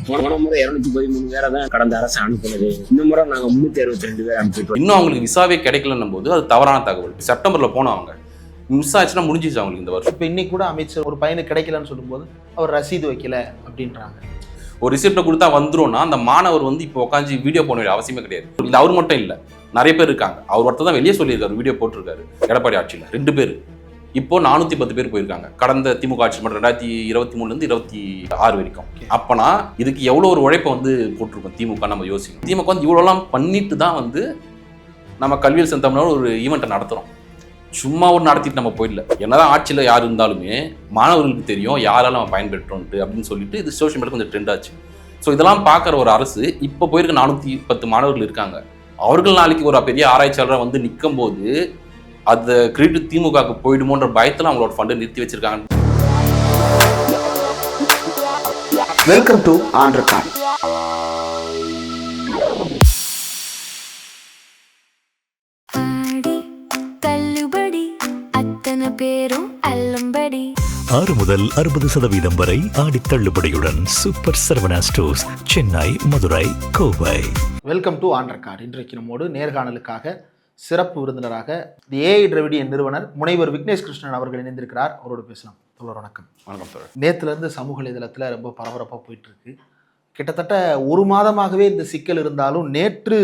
போன முறை 213 பேரை தான் கடந்த அரசு அனுப்புனது. இந்த முறை நாங்க 362 பேர் அனுப்பிட்டோம். இன்னும் அவங்களுக்கு விசாவே கிடைக்கலன்னும் போது அது தவறான தகவல். செப்டம்பர்ல போனவங்க மிஸ் ஆச்சுன்னா முடிஞ்சிச்சு அவங்களுக்கு இந்த வருஷம். இப்போ இன்னைக்கு கூட அமைச்சர் ஒரு பையனுக்கு கிடைக்கலன்னு சொல்லும்போது அவர் ரசீது வைக்கல அப்படின்றாங்க. ஒரு ரிசிப்டை கொடுத்தா வந்துரும்னா அந்த மாணவர் வந்து இப்போ உட்காந்து வீடியோ போட வேண்டிய அவசியமே கிடையாது. இது அவர் மட்டும் இல்லை, நிறைய பேர் இருக்காங்க. அவர் ஒருத்தர் தான் வெளியே சொல்லியிருக்காரு, வீடியோ போட்டிருக்காரு எடப்பாடி ஆட்சியில் 2 பேர். இப்போ 410 பேர் போயிருக்காங்க கடந்த திமுக ஆட்சி மட்டும் 2023 26 வரைக்கும். அப்பனா இதுக்கு எவ்வளோ ஒரு உழைப்பை வந்து போட்டிருக்கோம் திமுக. நம்ம யோசிக்கணும், திமுக வந்து இவ்வளோலாம் பண்ணிட்டு தான் வந்து நம்ம கல்வியில் செலுத்தம்னா ஒரு ஈவெண்ட்டை நடத்துகிறோம். சும்மா ஒரு நடத்திட்டு நம்ம போயிடல. என்னதான் ஆட்சியில் யார் இருந்தாலுமே மாணவர்களுக்கு தெரியும் யாராலும் நம்ம பயன்பெற்றோன்ட்டு அப்படின்னு சொல்லிட்டு இது சோஷியல் மீடியா கொஞ்சம் ட்ரெண்ட் ஆச்சு. ஸோ இதெல்லாம் பார்க்குற ஒரு அரசு இப்போ போயிருக்க 410 மாணவர்கள் இருக்காங்க. அவர்கள் நாளைக்கு ஒரு பெரிய ஆராய்ச்சியாளராக வந்து நிற்கும் போது அந்த கிரெடிட் திமுகவுக்கு போயிடுமோன்ற பயத்தில் அவங்களோட ஃபண்டை நிறுத்தி வச்சிருக்காங்க. Welcome to on record. பேரும் 6 முதல் 60% வரை ஆடி தள்ளுபடியுடன் Super Saravana Stores, Chennai, Madurai, Kovai. Welcome to on record. இன்றைக்கு நம்மோடு நேர்காணலுக்காக சிறப்பு விருந்தினராக ஏஐ திராவிடியன் நிறுவனர் முனைவர் விக்னேஷ் கிருஷ்ணன் அவர்கள் இணைந்திருக்கிறார். அவரோடு பேசலாம். தோழர் வணக்கம். வணக்கம் தோழர். நேற்றுலேருந்து சமூக வலைதளத்தில் ரொம்ப பரபரப்பாக போயிட்டுருக்கு. கிட்டத்தட்ட ஒரு மாதமாகவே இந்த சிக்கல் இருந்தாலும் நேற்று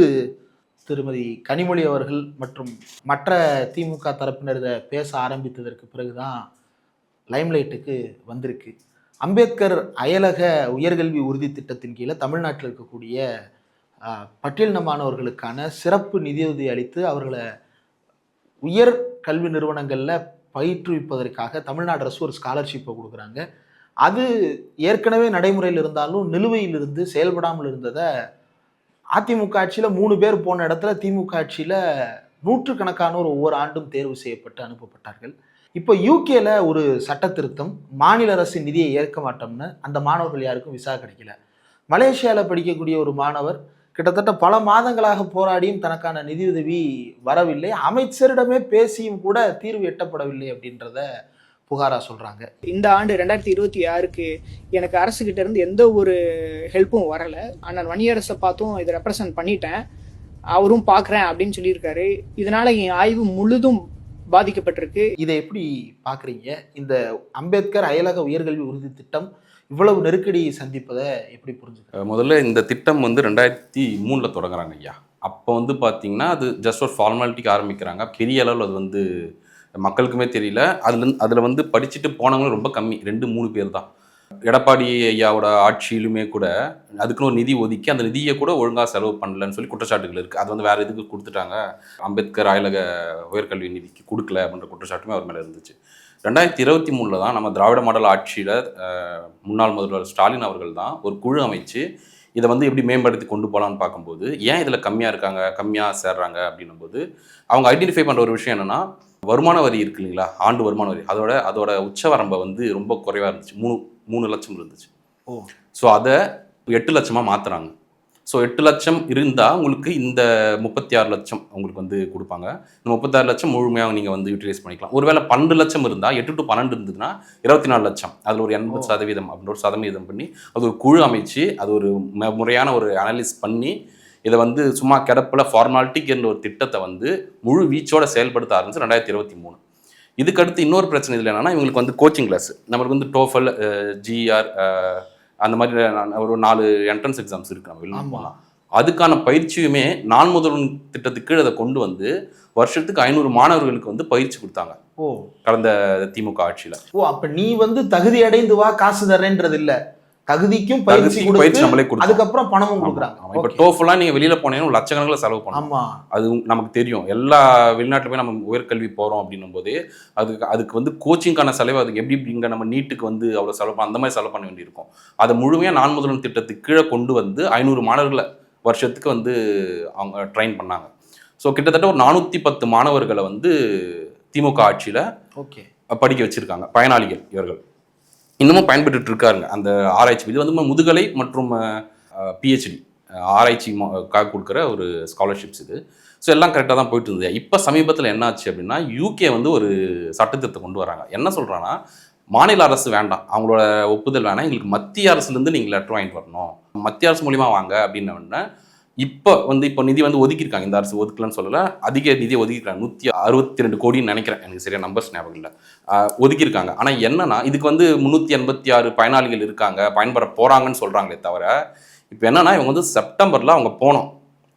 திருமதி கனிமொழி அவர்கள் மற்றும் மற்ற திமுக தரப்பினர் இதை பேச ஆரம்பித்ததற்கு பிறகுதான் லைம்லைட்டுக்கு வந்திருக்கு. அம்பேத்கர் அயலக உயர்கல்வி உறுதி திட்டத்தின் கீழே தமிழ்நாட்டில் இருக்கக்கூடிய பட்டியலின மாணவர்களுக்கான சிறப்பு நிதியுதவி அளித்து அவர்களை உயர் கல்வி நிறுவனங்களில் பயிற்றுவிப்பதற்காக தமிழ்நாடு அரசு ஒரு ஸ்காலர்ஷிப்பை கொடுக்குறாங்க. அது ஏற்கனவே நடைமுறையில் இருந்தாலும் நிலுவையில் இருந்து செயல்படாமல் இருந்ததை அதிமுக ஆட்சியில் 3 பேர் போன இடத்துல திமுக ஆட்சியில் 100கணக்கானோர் ஒவ்வொரு ஆண்டும் தேர்வு செய்யப்பட்டு அனுப்பப்பட்டார்கள். இப்போ யூகேல ஒரு சட்ட திருத்தம், மாநில அரசு நிதியை ஏற்க மாட்டோம்னு அந்த மாணவர்கள் யாருக்கும் விசா கிடைக்கல. மலேசியாவில் படிக்கக்கூடிய ஒரு மாணவர் கிட்டத்தட்ட பல மாதங்களாக போராடியும் தனக்கான நிதியுதவி வரவில்லை, அமைச்சரிடமே பேசியும் கூட தீர்வு எட்டப்படவில்லை அப்படின்றத புகாரா சொல்றாங்க. இந்த ஆண்டு 2026க்கு எனக்கு அரசுகிட்ட இருந்து எந்த ஒரு ஹெல்ப்பும் வரலை. அண்ணன் வன்னியரசை பார்த்தும் இதை ரெப்ரசன்ட் பண்ணிட்டேன், அவரும் பார்க்குறேன் அப்படின்னு சொல்லியிருக்காரு. இதனால என் ஆய்வு முழுதும் பாதிக்கப்பட்டிருக்கு. இதை எப்படி பார்க்குறீங்க? இந்த அம்பேத்கர் அயலக உயர்கல்வி உறுதி திட்டம் இவ்வளவு நெருக்கடி சந்திப்பதை எப்படி புரிஞ்சுக்க? முதல்ல இந்த திட்டம் வந்து 2003 தொடங்குறாங்க ஐயா. அப்போ வந்து பார்த்தீங்கன்னா அது ஜஸ்ட் ஒரு ஃபார்மாலிட்டிக்கு ஆரம்பிக்கிறாங்க. பெரிய அளவில் அது வந்து மக்களுக்குமே தெரியல. அதில் வந்து படிச்சுட்டு போனவங்களும் ரொம்ப கம்மி, 2-3 பேர் தான். எடப்பாடி ஐயாவோட ஆட்சியிலுமே கூட அதுக்குன்னு ஒரு நிதி ஒதுக்கி அந்த நிதியை கூட ஒழுங்காக செலவு பண்ணலன்னு சொல்லி குற்றச்சாட்டுகள் இருக்குது. அது வந்து வேறு எதுக்கு கொடுத்துட்டாங்க, அம்பேத்கர் அயலக உயர்கல்வி நிதிக்கு கொடுக்கல அப்படின்ற குற்றச்சாட்டுமே அவர் மேலே இருந்துச்சு. 2023 தான் நம்ம திராவிட மாடல் ஆட்சியில் முன்னாள் முதல்வர் ஸ்டாலின் அவர்கள் தான் ஒரு குழு அமைச்சு இதை வந்து எப்படி மேம்படுத்தி கொண்டு போகலான்னு பார்க்கும்போது ஏன் இதில் கம்மியாக சேர்றாங்க அப்படின்னும் போது அவங்க ஐடென்டிஃபை பண்ணுற ஒரு விஷயம் என்னென்னா, வருமான வரி இருக்கு இல்லைங்களா, ஆண்டு வருமான வரி, அதோட உச்சவரம்பை வந்து ரொம்ப குறைவாக இருந்துச்சு. 3 லட்சம் இருந்துச்சு. ஸோ அதை 8 லட்சமாக மாற்றுறாங்க. ஸோ 8 லட்சம் இருந்தால் உங்களுக்கு இந்த 36 லட்சம் உங்களுக்கு வந்து கொடுப்பாங்க. இந்த 36 லட்சம் முழுமையாக நீங்கள் வந்து யூட்டிலைஸ் பண்ணிக்கலாம். ஒருவேளை 12 லட்சம் இருந்தால் 8 to 12 இருந்ததுன்னா 24 லட்சம், அதில் ஒரு 80% அப்படின்ற ஒரு சதவீதம் பண்ணி அது ஒரு குழு அமைச்சு அது ஒரு முறையான ஒரு அனலிஸ் பண்ணி இதை வந்து சும்மா கிடப்பில் ஃபார்மாலிட்டிக்கு என்ற ஒரு திட்டத்தை வந்து முழு வீச்சோட செயல்படுத்த ஆரம்பிச்சு 2023. இதுக்கடுத்து இன்னொரு பிரச்சனை இதில் என்னென்னா, இவங்களுக்கு வந்து கோச்சிங் கிளாஸ், நம்மளுக்கு வந்து டோஃபல், ஜிஆர் அந்த மாதிரி ஒரு 4 என்ட்ரன்ஸ் எக்ஸாம்ஸ் இருக்குது நம்ம வெளியில் போனால். அதுக்கான பயிற்சியுமே நான் முதல்வன் திட்டத்துக்கு கீழே அதை கொண்டு வந்து வருஷத்துக்கு 500 மாணவர்களுக்கு வந்து பயிற்சி கொடுத்தாங்க கடந்த திமுக ஆட்சியில். அப்போ நீ வந்து தகுதி அடைந்து வா காசு தரேன்றது இல்லை, தகுதிக்கும் பயிற்சி நம்மளே கொடுத்து அதுக்கப்புறம் பணமும் கொடுக்குறாங்க. இப்போ டோஃபெல்லாம் நீங்கள் வெளியில் போனீங்கன்னா லட்சக்கணக்கில் செலவு பண்ணணும். அது நமக்கு தெரியும். எல்லா வெளிநாட்டில் போய் நம்ம உயர்கல்வி போகிறோம் அப்படின்னும் போதே அதுக்கு வந்து கோச்சிங்கான செலவு அதுக்கு எப்படி இங்கே நம்ம நீட்டுக்கு வந்து அவ்வளோ செலவு அந்த மாதிரி செலவு பண்ண வேண்டியிருக்கும். அதை முழுமையாக நான் முதல்வன் திட்டத்துக்கு கீழே கொண்டு வந்து 500 மாணவர்களை வருஷத்துக்கு வந்து அவங்க ட்ரெயின் பண்ணாங்க. ஸோ கிட்டத்தட்ட ஒரு 410 மாணவர்களை வந்து திமுக ஆட்சியில் படிக்க வச்சுருக்காங்க. பயனாளிகள் இவர்கள் இன்னமும் பயன்பட்டு இருக்காருங்க. அந்த ஆராய்ச்சி இது வந்து முதுகலை மற்றும் பிஹெச்டி ஆராய்ச்சிக்காக கொடுக்குற ஒரு ஸ்காலர்ஷிப்ஸ் இது. ஸோ எல்லாம் கரெக்டாக தான் போயிட்டு இருந்தது. இப்போ சமீபத்தில் என்னாச்சு அப்படின்னா, யூகே வந்து ஒரு சட்டத்திட்டத்தை கொண்டு வராங்க. என்ன சொல்கிறாங்கன்னா, மாநில அரசு வேண்டாம், அவங்களோட ஒப்புதல் வேணாம், எங்களுக்கு மத்திய அரசுலேருந்து நீங்கள் லெட்டர் வாங்கிட்டு வரணும், மத்திய அரசு மூலியமாக வாங்க அப்படின்ன உடனே இப்போ நிதி வந்து ஒதுக்கியிருக்காங்க. இந்த அரசு ஒதுக்கலன்னு சொல்லலை, அதிக நிதியை ஒதுக்கியிருக்காங்க. 162 கோடின்னு நினைக்கிறேன், எனக்கு சரியா நம்பர்ஸ் ஞாபகம் இல்லை, ஒதுக்கியிருக்காங்க. ஆனால் என்னன்னா இதுக்கு வந்து 386 பயனாளிகள் இருக்காங்க, பயன்பெற போகிறாங்கன்னு சொல்கிறாங்களே தவிர, இப்போ என்னன்னா இவங்க வந்து செப்டம்பரில் அவங்க போனோம்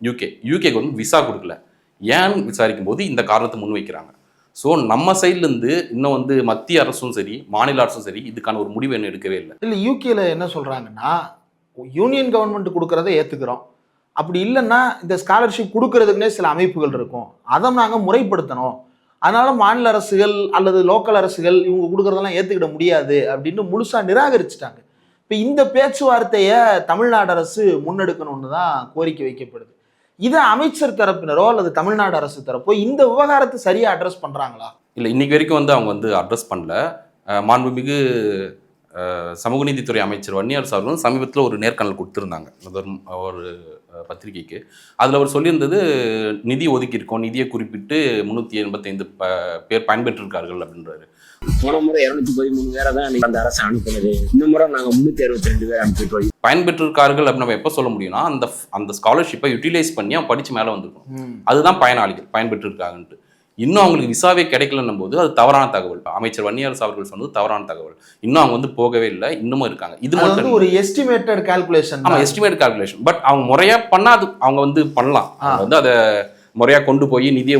யூகேக்கு வந்து விசா கொடுக்கல. ஏன்னு விசாரிக்கும் போது இந்த காரணத்தை முன் வைக்கிறாங்க. ஸோ நம்ம சைட்லேருந்து இன்னும் வந்து மத்திய அரசும் சரி மாநில அரசும் சரி இதுக்கான ஒரு முடிவு என்ன எடுக்கவே இல்லை. இல்லை, யூகேல என்ன சொல்கிறாங்கன்னா, யூனியன் கவர்மெண்ட் கொடுக்குறத ஏற்றுக்கிறோம், அப்படி இல்லைன்னா இந்த ஸ்காலர்ஷிப் கொடுக்கறதுக்குன்னே சில அமைப்புகள் இருக்கும், அதை நாங்கள் முறைப்படுத்தணும், அதனால மாநில அரசுகள் அல்லது லோக்கல் அரசுகள் இவங்க கொடுக்குறதெல்லாம் ஏற்றுக்கிட முடியாது அப்படின்னு முழுசாக நிராகரிச்சிட்டாங்க. இப்போ இந்த பேச்சுவார்த்தையை தமிழ்நாடு அரசு முன்னெடுக்கணும்னு தான் கோரிக்கை வைக்கப்படுது. இதை அமைச்சர் தரப்பினரோ அல்லது தமிழ்நாடு அரசு தரப்போ இந்த விவகாரத்தை சரியாக அட்ரஸ் பண்ணுறாங்களா? இல்லை, இன்னைக்கு வரைக்கும் வந்து அவங்க வந்து அட்ரஸ் பண்ணல. மாண்புமிகு சமூக நீதித்துறை அமைச்சர் வன்னியரசு அவர்களும் சமீபத்தில் ஒரு நேர்காணல் கொடுத்துருந்தாங்க ஒரு பத்திரிகைக்கு. அதில் அவர் சொல்லியிருந்தது, நிதி ஒதுக்கியிருக்கோம், நிதியை குறிப்பிட்டு 385 பேர் பயன்பெற்றிருக்கார்கள் அப்படின்றாரு. போன முறை 213 பேரை தான் அந்த அரசு அனுப்புனது, இந்த முறை நாங்கள் 362 பேர் அனுப்பிட்டோம். பயன்பெற்றிருக்கார்கள் அப்படின்னு நம்ம எப்போ சொல்ல முடியும்னா, அந்த ஸ்காலர்ஷிப்பை யூட்டிலைஸ் பண்ணி அவன் படித்து மேலே வந்திருக்கணும், அதுதான் பயனாளிகள் பயன்பெற்றிருக்காங்கன்ட்டு. இன்னும் அவங்களுக்கு விசாவே கிடைக்கலன்னும் போது அது தவறான தகவல். அமைச்சர் வன்னியரசு அவர்கள் சொன்னது தவறான தகவல். இன்னும் அவங்க வந்து போகவே இல்லை, இன்னமும் இருக்காங்க. இது மட்டும் ஒரு எஸ்டிமேட்டட் கால்குலேஷன். ஆமாம், எஸ்டிமேட்டட் கால்குலேஷன். பட் அவங்க முறையாக பண்ணால் அது அவங்க வந்து பண்ணலாம். வந்து அதை முறையாக கொண்டு போய் நிதியை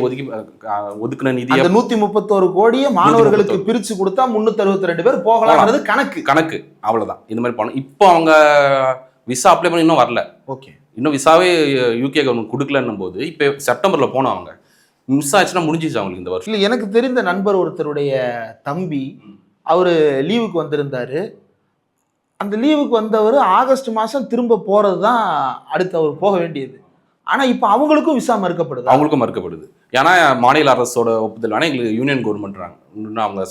ஒதுக்கின நிதியை 131 கோடியை மாணவர்களுக்கு பிரித்து கொடுத்தா 362 பேர் போகலாம்ன்றது கணக்கு அவ்வளோதான். இந்த மாதிரி பண்ணணும். இப்போ அவங்க விசா அப்ளை பண்ணி இன்னும் வரல. ஓகே, இன்னும் விசாவே யூகே கவர்மெண்ட் கொடுக்கலன்னும் போது இப்போ செப்டம்பரில் போனோம், அவங்க மிஸ் ஆச்சுன்னா முடிஞ்சிச்சு அவங்களுக்கு இந்த வருஷம். இல்லை, எனக்கு தெரிந்த நண்பர் ஒருத்தருடைய தம்பி அவர் லீவுக்கு வந்திருந்தாரு. அந்த லீவுக்கு வந்தவர் ஆகஸ்ட் மாதம் திரும்ப போகிறது தான் அடுத்து அவர் போக வேண்டியது. ஆனால் இப்போ அவங்களுக்கும் விசா மறுக்கப்படுது. அவங்களுக்கும் மறுக்கப்படுது. ஏன்னா மாநில அரசோட ஒப்புதல் வேணா எங்களுக்கு யூனியன் கவர்மெண்ட்றாங்க அவங்க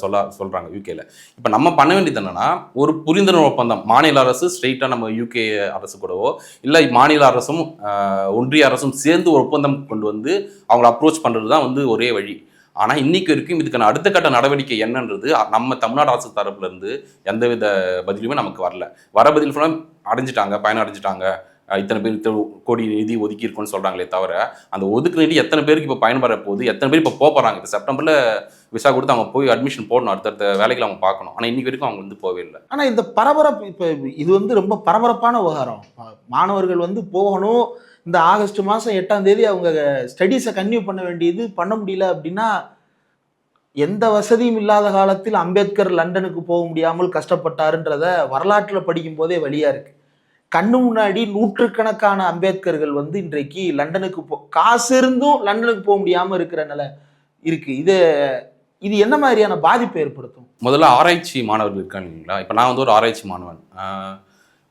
சொல்கிறாங்க யூகேல. இப்போ நம்ம பண்ண வேண்டியது என்னன்னா, ஒரு புரிந்துணர்வு ஒப்பந்தம் மாநில அரசு ஸ்ட்ரெயிட்டாக நம்ம யூகே அரசு கூடவோ இல்லை மாநில அரசும் ஒன்றிய அரசும் சேர்ந்து ஒரு ஒப்பந்தம் கொண்டு வந்து அவங்கள அப்ரோச் பண்ணுறது தான் வந்து ஒரே வழி. ஆனால் இன்னைக்கு வரைக்கும் இதுக்கான அடுத்த கட்ட நடவடிக்கை என்னன்றது நம்ம தமிழ்நாடு அரசு தரப்புலேருந்து எந்தவித பதிலுமே நமக்கு வரல. வர பதில் ஃபுல்லாக பயனடைஞ்சிட்டாங்க, இத்தனை பேர் இத்தனை கோடி நிதி ஒதுக்கி இருக்குன்னு சொல்கிறாங்களே தவிர, அந்த ஒதுக்கு நிதி எத்தனை பேருக்கு இப்போ பயன்பெற போகுது, எத்தனை பேர் இப்போ போகிறாங்க. இப்போ செப்டம்பரில் விசா கொடுத்து அவங்க போய் அட்மிஷன் போடணும், அடுத்தடுத்த வேலைகளை அவங்க பார்க்கணும். ஆனால் இன்னைக்கு வரைக்கும் அவங்க வந்து போகவே இல்லை. ஆனால் இந்த பரபரப்பு இப்போ இது வந்து ரொம்ப பரபரப்பான விவகாரம். மாணவர்கள் வந்து போகணும், இந்த ஆகஸ்ட் மாதம் 8ஆம் தேதி அவங்க ஸ்டடீஸை கன்டினியூ பண்ண வேண்டியது, பண்ண முடியல அப்படின்னா, எந்த வசதியும் இல்லாத காலத்தில் அம்பேத்கர் லண்டனுக்கு போக முடியாமல் கஷ்டப்பட்டாருன்றத வரலாற்றில் படிக்கும் போதே வழியாக இருக்குது. கண்ணு முன்னாடி நூற்றுக்கணக்கான அம்பேத்கர்கள் வந்து இன்றைக்கு லண்டனுக்கு காசு இருந்தும் லண்டனுக்கு போக முடியாமல் இருக்கிற நிலை இருக்குது. இது என்ன மாதிரியான பாதிப்பை ஏற்படுத்தும்? முதல்ல ஆராய்ச்சி மாணவர்கள் இருக்காங்க இல்லைங்களா. இப்போ நான் வந்து ஒரு ஆராய்ச்சி மாணவன்.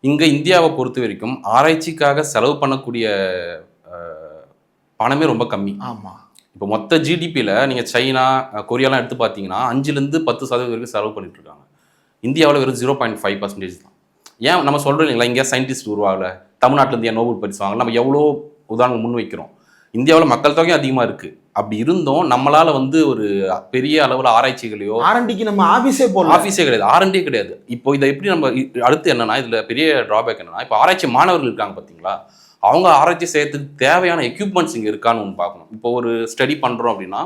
இங்கே இந்தியாவை பொறுத்த வரைக்கும் ஆராய்ச்சிக்காக செலவு பண்ணக்கூடிய பணமே ரொம்ப கம்மி. ஆமாம், இப்போ மொத்த ஜிடிபியில் நீங்கள் சைனா கொரியாலாம் எடுத்து பார்த்தீங்கன்னா 5-10% வரைக்கும் செலவு பண்ணிட்டு இருக்காங்க. இந்தியாவில் வெறும் 0.5% தான். ஏன் நம்ம சொல்கிறோம் இல்லைங்களா, இங்கே சயின்டிஸ்ட் உருவாகல, தமிழ்நாட்டிலேருந்து ஏன் நோபல் பரிசு வாங்கல, நம்ம எவ்வளோ உதாரணம் முன் வைக்கிறோம். இந்தியாவில் மக்கள் தொகையும் அதிகமாக இருக்குது. அப்படி இருந்தும் நம்மளால் வந்து ஒரு பெரிய அளவில் ஆராய்ச்சிகளையோ ஆர்என்டிக்கு நம்ம ஆஃபீஸே கிடையாது, ஆர்என்டியே கிடையாது. இப்போ இதை எப்படி நம்ம அடுத்து என்னன்னா, இதில் பெரிய ட்ராபேக் என்னன்னா, இப்போ ஆராய்ச்சி மாணவர்கள் இருக்காங்க பார்த்தீங்களா, அவங்க ஆராய்ச்சி செய்யறதுக்கு தேவையான எக்யூப்மெண்ட்ஸ் இங்கே இருக்கான்னு ஒன்று பார்க்கணும். இப்போ ஒரு ஸ்டடி பண்ணுறோம் அப்படின்னா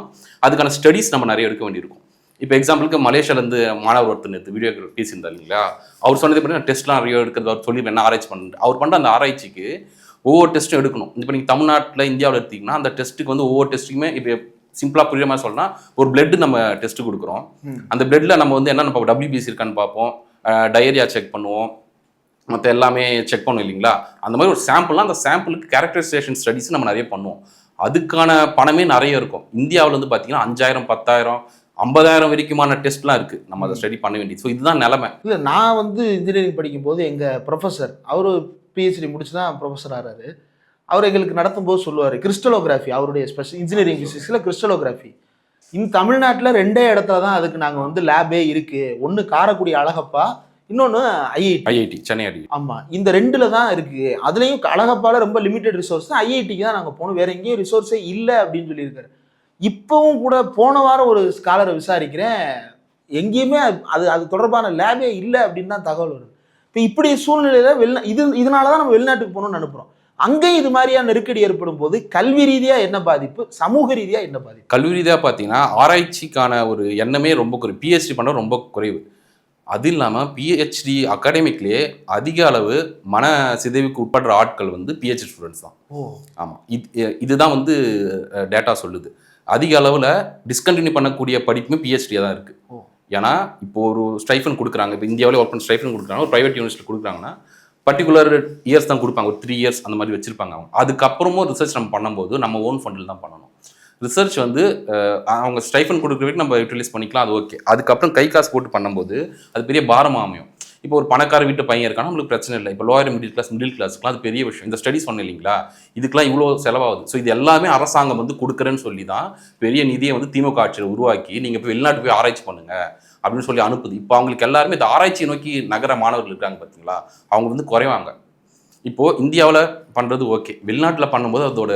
அதுக்கான ஸ்டடீஸ் நம்ம நிறைய எடுக்க வேண்டியிருக்கும். இப்போ எக்ஸாம்பிளுக்கு மலேசியாவிலேருந்து மாணவர் ஒருத்தர் நேற்று வீடியோ பேசியிருந்தார் இல்லைங்களா, அவர் சொன்னது பார்த்தீங்கன்னா டெஸ்ட்லாம் நிறைய எடுக்கிறது, அவர் சொல்லி என்ன ஆராய்ச்சி பண்ணுறது, அவர் பண்ணுற அந்த ஆராய்ச்சிக்கு ஒவ்வொரு டெஸ்ட்டும் எடுக்கணும். இப்போ நீங்கள் தமிழ்நாட்டில் இந்தியாவில் எடுத்திங்கன்னா அந்த டெஸ்ட்டுக்கு வந்து ஒவ்வொரு டெஸ்ட்டுக்குமே இப்போ சிம்பிளாக புரியுற மாதிரி சொல்லணும்னா, ஒரு பிளட்டு நம்ம டெஸ்ட்டு கொடுக்குறோம். அந்த பிளட்டில் நம்ம வந்து என்ன நம்ம WBC இருக்கான்னு பார்ப்போம், டயரியா செக் பண்ணுவோம், மற்ற எல்லாமே செக் பண்ணுவோம் இல்லைங்களா. அந்த மாதிரி ஒரு சாம்பிள்லாம் அந்த சாம்பிளுக்கு கேரக்டரைசேஷன் ஸ்டடிஸ் நம்ம நிறைய பண்ணுவோம். அதுக்கான பணமே நிறைய இருக்கும். இந்தியாவில் வந்து பார்த்தீங்கன்னா 5000, 10,000, 50,000 வரைக்குமான டெஸ்ட்லாம் இருக்குது, நம்ம அதை ஸ்டடி பண்ண வேண்டியது. ஸோ இதுதான் நிலைமை. இல்லை, நான் வந்து இன்ஜினியரிங் படிக்கும்போது எங்கள் ப்ரொஃபஸர், அவர் PhD முடிச்சு தான் ப்ரொஃபஸர் ஆகிறாரு, அவர் எங்களுக்கு நடத்தும் போது சொல்லுவார், கிறிஸ்டலோகிராஃபி அவருடைய ஸ்பெஷல் இன்ஜினியரிங் ஃபிசிக்ஸில் கிறிஸ்டலோகிராஃபி இந்த தமிழ்நாட்டில் 2 இடத்துல தான் அதுக்கு நாங்கள் வந்து லேபே இருக்குது. ஒன்று காரைக்குடி அழகப்பா, இன்னொன்று ஐஐடி சென்னை ஐஐடி. ஆமாம், இந்த 2ல் தான் இருக்குது. அதுலேயும் அழகப்பாவில் ரொம்ப லிமிடெட் ரிசோர்ஸ் தான், ஐஐடிக்கு தான் நாங்கள் போகணும், வேறு எங்கேயும் ரிசோர்ஸே இல்லை அப்படின்னு சொல்லியிருக்காரு. இப்போவும் கூட போன வாரம் ஒரு ஸ்காலரை விசாரிக்கிறேன், எங்கேயுமே அது தொடர்பான லேபே இல்லை அப்படின்னு தான் தகவல் வருது. இப்போ இப்படி சூழ்நிலையில இதனால தான் நம்ம வெளிநாட்டுக்கு போகணும்னு அனுப்புகிறோம். அங்கேயும் இது மாதிரியான நெருக்கடி ஏற்படும் போது கல்வி ரீதியா என்ன பாதிப்பு, சமூக ரீதியா என்ன பாதிப்பு? கல்வி ரீதியாக பார்த்தீங்கன்னா ஆராய்ச்சிக்கான ஒரு எண்ணமே ரொம்ப குறைவு, பிஹெச்டி பண்ண ரொம்ப குறைவு. அது இல்லாமல் பிஹெச்டி அகாடமிக்லேயே அதிக அளவு மன சிதைவுக்கு உட்படுற ஆட்கள் வந்து பிஹெச்டி ஸ்டூடெண்ட்ஸ் தான். ஆமாம், இதுதான் வந்து டேட்டா சொல்லுது. அதிக அளவில் டிஸ்கண்டினியூ பண்ணக்கூடிய படிப்புமே பிஹெச்டியாக தான் இருக்குது. ஏன்னா இப்போ ஒரு ஸ்டைஃபன் கொடுக்குறாங்க, இப்போ இந்தியாவிலே ஒர்க் பண்ண ஸ்டைஃபன் கொடுக்குறாங்க, ஒரு ப்ரைவேட் யூனிவர்சிட்டி கொடுக்குறாங்கன்னா பர்டிகுலர் இயர்ஸ் தான் கொடுப்பாங்க, ஒரு 3 இயர்ஸ் அந்த மாதிரி வச்சிருப்பாங்க. அவங்க அதுக்கப்புறமும் ரிசர்ச் நம்ம பண்ணும்போது நம்ம ஓன் ஃபண்டில் தான் பண்ணணும். ரிசர்ச் வந்து அவங்க ஸ்டைஃபன் கொடுக்குற வரைக்கும் நம்ம யூட்டிலைஸ் பண்ணிக்கலாம், அது ஓகே. அதுக்கப்புறம் கை காசு போட்டு பண்ணும்போது அது பெரிய பாரமாக அமையும். இப்போ ஒரு பணக்கார வீட்டு பையன் இருக்கானா நம்மளுக்கு பிரச்சனை இல்லை. இப்போ லோயர் மிடில் கிளாஸ்க்குலாம் அது பெரிய விஷயம். இந்த ஸ்டடிஸ் பண்ண இல்லைங்களா, இதுக்கெல்லாம் இவ்வளோ செலவாகுது. ஸோ இது எல்லாமே அரசாங்கம் வந்து கொடுக்குறேன்னு சொல்லி தான் பெரிய நிதியை வந்து திமுக ஆட்சியில் உருவாக்கி நீங்கள் இப்போ வெளிநாட்டு போய் ஆராய்ச்சி பண்ணுங்க அப்படின்னு சொல்லி அனுப்புது. இப்போ அவங்களுக்கு எல்லாருமே இந்த ஆராய்ச்சியை நோக்கி நகர மாணவர்கள் இருக்காங்க பார்த்தீங்களா, அவங்க வந்து குறைவாங்க. இப்போது இந்தியாவில் பண்ணுறது ஓகே, வெளிநாட்டில் பண்ணும்போது அதோட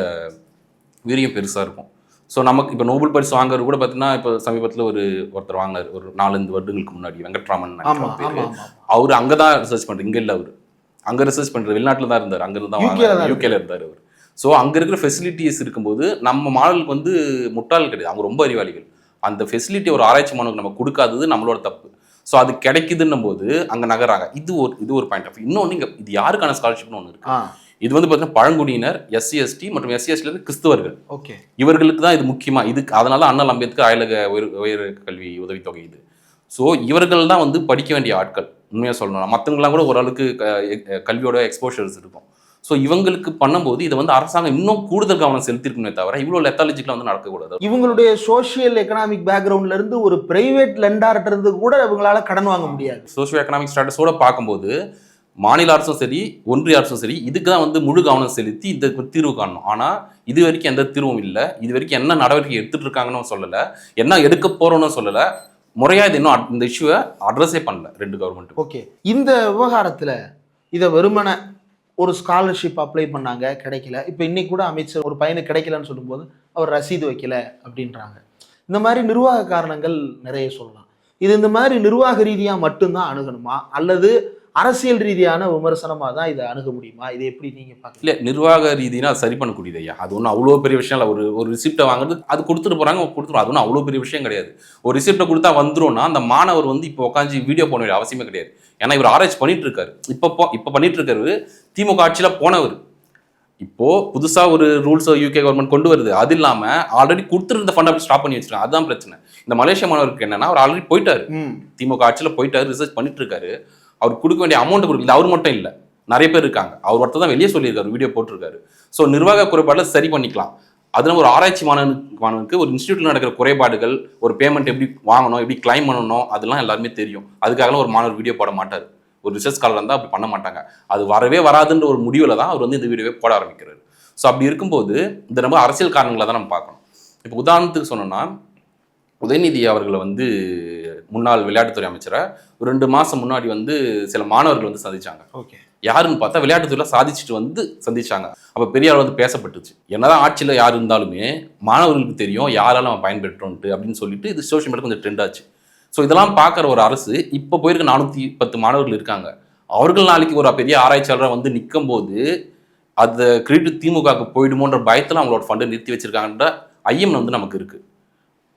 வீரியம் பெருசாக இருக்கும். ஸோ நமக்கு இப்போ நோபல் பரிசு வாங்குறது கூட பார்த்தீங்கன்னா இப்போ சமீபத்தில் ஒருத்தர் வாங்கினார், ஒரு 4-5 வருடங்களுக்கு முன்னாடி, வெங்கட்ராமன். அவர் அங்கே தான் ரிசர்ச் பண்ணுறாரு, இங்கே இல்லை. அவர் அங்கே ரிசர்ச் பண்ணுறாரு, வெளிநாட்டில் தான் இருந்தார், அங்கே இருந்தால் யூகேல இருந்தார் அவர். ஸோ அங்கே இருக்கிற ஃபெசிலிட்டிஸ் இருக்கும்போது நம்ம மாணவர்களுக்கு வந்து முட்டாள் கிடையாது, அவங்க ரொம்ப அறிவாளிகள். அந்த ஃபெசிலிட்டி ஒரு ஆராய்ச்சி மாணவர்களுக்கு நம்ம கொடுக்காதது நம்மளோட தப்பு. ஸோ அது கிடைக்குதுன்னும் போது அங்கே நகராங்க. இது ஒரு பாயிண்ட் ஆஃப். இன்னொன்று இங்கே இது யாருக்கான ஸ்காலர்ஷிப்னு ஒன்று இருக்கு. இது வந்து பார்த்தீங்கன்னா பழங்குடியினர், SC ST மற்றும் SC ST கிறிஸ்தவர்கள், ஓகே, இவர்களுக்கு தான் இது முக்கியமாக. இதுக்கு அதனால அண்ணல் அம்பேத்கர் அயலக உயர் கல்வி உதவித்தொகை இது. ஸோ இவர்கள் தான் வந்து படிக்க வேண்டிய ஆட்கள். உண்மையாக சொல்லணும், மற்றவங்களாம் கூட ஓரளவுக்கு கல்வியோட எக்ஸ்போஷர்ஸ் இருக்கும். ஸோ இவங்களுக்கு பண்ணும்போது இதை வந்து அரசாங்கம் இன்னும் கூடுதல் கவனம் செலுத்திருக்குமே தவிர இவ்வளோ லெத்தாலஜிக்கெலாம் வந்து நடக்கக்கூடாது. இவங்களுடைய சோஷியல் எக்கனாமிக் பேக்ரவுண்ட்ல இருந்து ஒரு பிரைவேட் லெண்டார்ட்ட இருந்து கூட இவங்களால கடன் வாங்க முடியாது. சோஷியோ எக்கனாமிக் ஸ்டாட்டஸோட பார்க்கும்போது மாநில அரசும் சரி ஒன்றிய அரசும் சரி இதுக்கு தான் வந்து முழு கவனம் செலுத்தி இதுக்கு தீர்வு காணணும். ஆனால் இது வரைக்கும் எந்த தீர்வும் இல்லை. இது வரைக்கும் என்ன நடவடிக்கை எடுத்துட்டு இருக்காங்கன்னு சொல்லலை, என்ன எடுக்க போறோம்னு சொல்லலை, முறையாக இது இன்னும் இந்த இஷ்யூவை அட்ரஸே பண்ணல ரெண்டு கவர்மெண்ட். ஓகே, இந்த விவகாரத்தில் இதை வெறுமனை ஒரு ஸ்காலர்ஷிப் அப்ளை பண்ணாங்க, கிடைக்கல. இப்போ இன்னைக்கு கூட அமைச்சர் ஒரு பையனுக்கு கிடைக்கலன்னு சொல்லும்போது அவர் ரசீது வைக்கல அப்படின்றாங்க. இந்த மாதிரி நிர்வாக காரணங்கள் நிறைய சொல்லலாம். இது இந்த மாதிரி நிர்வாக ரீதியாக மட்டும்தான் அணுகணுமா, அல்லது அரசியல் ரீதியான விமர்சனமாக தான் இதை அணுக முடியுமா? இதை எப்படி நீங்கள் பார்க்க? இல்லை, நிர்வாக ரீதினா அது சரி பண்ணக்கூடியது ஐயா. அது ஒன்றும் அவ்வளோ பெரிய விஷயம் இல்லை. ஒரு ரிசிப்டை வாங்குறது, அது கொடுத்துட்டு போகிறாங்க, கொடுத்துரும். அது ஒன்றும் அவ்வளோ பெரிய விஷயம் கிடையாது. ஒரு ரிசிப்டை கொடுத்தா வந்துடும்னா அந்த மாணவர் வந்து இப்போ உட்காந்து வீடியோ போன வேண்டிய அவசியமே கிடையாது. ஏன்னா இவர் ஆராய்ச்சி பண்ணிட்டு இருக்காரு. இப்போ பண்ணிட்டு இருக்காரு. திமுக ஆட்சியில் போனவர் இப்போ புதுசாக ஒரு ரூல்ஸோ UK கவர்மெண்ட் கொண்டு வருது. அது இல்லாமல் ஆல்ரெடி கொடுத்துருந்த ஃபண்ட் அப்படி ஸ்டாப் பண்ணி வச்சிருக்காங்க. அதுதான் பிரச்சனை. இந்த மலேசியா மாணவருக்கு என்னன்னா அவர் ஆல்ரெடி போயிட்டாரு, திமுக ஆட்சியில் போயிட்டாரு, ரிசர்ச் பண்ணிட்டு இருக்காரு. அவர் கொடுக்க வேண்டிய அமௌண்ட் கொடுக்கல. அவர் மட்டும் இல்லை, நிறைய பேர் இருக்காங்க. அவர் ஒருத்தர் தான் வெளியே சொல்லியிருக்காரு, வீடியோ போட்டிருக்காரு. ஸோ நிர்வாக குறைபாடில் சரி பண்ணிக்கலாம். அதனால ஒரு ஆராய்ச்சி மாணவனுக்கு ஒரு இன்ஸ்டியூட்டில் நடக்கிற குறைபாடுகள், ஒரு பேமெண்ட் எப்படி வாங்கணும், எப்படி கிளைம் பண்ணணும், அதெல்லாம் எல்லாருமே தெரியும். அதுக்காகலாம் ஒரு மாணவர் வீடியோ போட மாட்டார். ஒரு ரிசர்ச் ஸ்காலர் இருந்தால் அப்படி பண்ண மாட்டாங்க. அது வரவே வராதுன்ற ஒரு முடிவில் தான் அவர் வந்து இந்த வீடியோவே போட ஆரம்பிக்கிறார். ஸோ அப்படி இருக்கும்போது இந்த நம்ம அரசியல் காரணங்களை தான் நம்ம பார்க்கணும். இப்போ உதாரணத்துக்கு சொன்னோன்னா, உதயநிதி அவர்களை வந்து முன்னாள் விளையாட்டுத்துறை அமைச்சரை ஒரு 2 மாதம் முன்னாடி வந்து சில மாணவர்கள் வந்து சந்திச்சாங்க. ஓகே, யாருன்னு பார்த்தா விளையாட்டுத்துறையில் சாதிச்சுட்டு வந்து சந்திச்சாங்க. அப்போ பெரிய அளவு வந்து பேசப்பட்டுச்சு. என்னதான் ஆட்சியில் யார் இருந்தாலுமே மாணவர்களுக்கு தெரியும் யாராலும் நம்ம பயன்பெற்றோன்ட்டு அப்படின்னு சொல்லிட்டு இது சோஷியல் மீடியா கொஞ்சம் ட்ரெண்ட் ஆச்சு. ஸோ இதெல்லாம் பார்க்குற ஒரு அரசு இப்போ போயிருக்க 410 மாணவர்கள் இருக்காங்க. அவர்கள் நாளைக்கு ஒரு பெரிய ஆராய்ச்சியாளராக வந்து நிற்கும் போது அந்த கிரெடிட் திமுகவுக்கு போயிடுமோன்ற பயத்தில் அவங்களோட ஃபண்டை நிறுத்தி வச்சிருக்காங்கன்ற ஐயம் வந்து நமக்கு இருக்குது.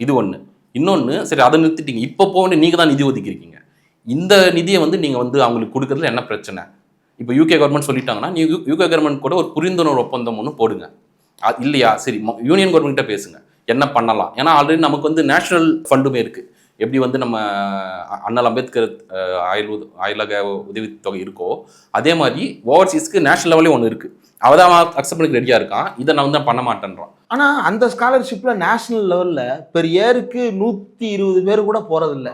இது ஒன்று. இன்னொன்று, சரி அதை நிறுத்திட்டீங்க, இப்போ போக நீங்கள் தான் நிதி ஒதுக்கியிருக்கீங்க. இந்த நிதியை வந்து நீங்கள் வந்து அவங்களுக்கு கொடுக்குறதுல என்ன பிரச்சனை? இப்போ UK கவர்மெண்ட் சொல்லிட்டாங்கன்னா நீ UK கவர்மெண்ட் கூட ஒரு புரிந்துணர்வு ஒப்பந்தம் ஒன்று போடுங்க. இல்லையா, சரி யூனியன் கவர்மெண்ட்டை பேசுங்க என்ன பண்ணலாம். ஏன்னா ஆல்ரெடி நமக்கு வந்து நேஷனல் ஃபண்டுமே இருக்குது. எப்படி வந்து நம்ம அண்ணல் அம்பேத்கர் அயலக உதவித்தொகை இருக்கோ அதே மாதிரி ஓவர்சீஸ்க்கு நேஷனல் லெவலே ஒன்று இருக்குது. அவள் தான் அக்செப்ட் பண்ணி ரெடியாக இருக்கான். இதை நான் வந்து பண்ண மாட்டேன்றான். ஆனால் அந்த ஸ்காலர்ஷிப்பில் நேஷனல் லெவலில் பெர் இயருக்கு 120 பேர் கூட போகிறதில்ல.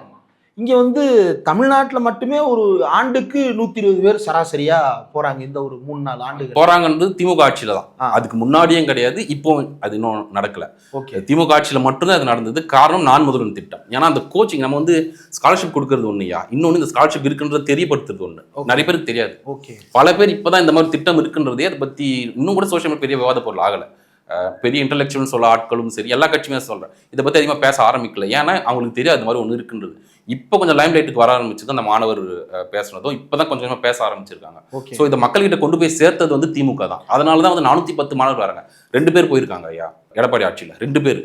இங்கே வந்து தமிழ்நாட்டில் மட்டுமே ஒரு ஆண்டுக்கு 120 பேர் சராசரியாக போகிறாங்க. இந்த ஒரு 3-4 ஆண்டுகள் போகிறாங்கன்றது திமுக ஆட்சியில் தான். அதுக்கு முன்னாடியும் கிடையாது, இப்போ அது இன்னும் நடக்கலை. ஓகே, திமுக ஆட்சியில் மட்டும்தான் அது நடந்தது. காரணம் நான் முதல்வன் திட்டம். ஏன்னா அந்த கோச்சிங் நம்ம வந்து ஸ்காலர்ஷிப் கொடுக்கறது ஒன்றுயா, இன்னொன்று இந்த ஸ்காலர்ஷிப் இருக்குன்றத தெரியப்படுத்துறது ஒன்று. நிறைய பேருக்கு தெரியாது. ஓகே, பல பேர் இப்போ தான் இந்த மாதிரி திட்டம் இருக்குன்றதே அதை பற்றி இன்னும் கூட சோஷியல் மீடியா பெரிய விவாத பொருள் ஆகலை. பெரிய இன்டலெக்சுவல் சொல்ல ஆட்களும் சரி எல்லா கட்சியுமே சொல்கிறேன் இதை பற்றி அதிகமாக பேச ஆரம்பிக்கல. ஏன்னா அவங்களுக்கு தெரியாது அது மாதிரி ஒன்று இருக்குன்றது. இப்போ கொஞ்சம் லைம் லைட்டுக்கு வர ஆரம்பிச்சது அந்த மாணவர் பேசுனதும் இப்போதான் கொஞ்சம் கொஞ்சமாக பேச ஆரம்பிச்சிருக்காங்க. ஓகே. ஸோ இதை மக்கள்கிட்ட கொண்டு போய் சேர்த்தது வந்து திமுக தான். அதனால தான் வந்து 410 மாணவர் வராங்க. 2 பேர் போயிருக்காங்க ஐயா எடப்பாடி ஆட்சியில், 2 பேர்.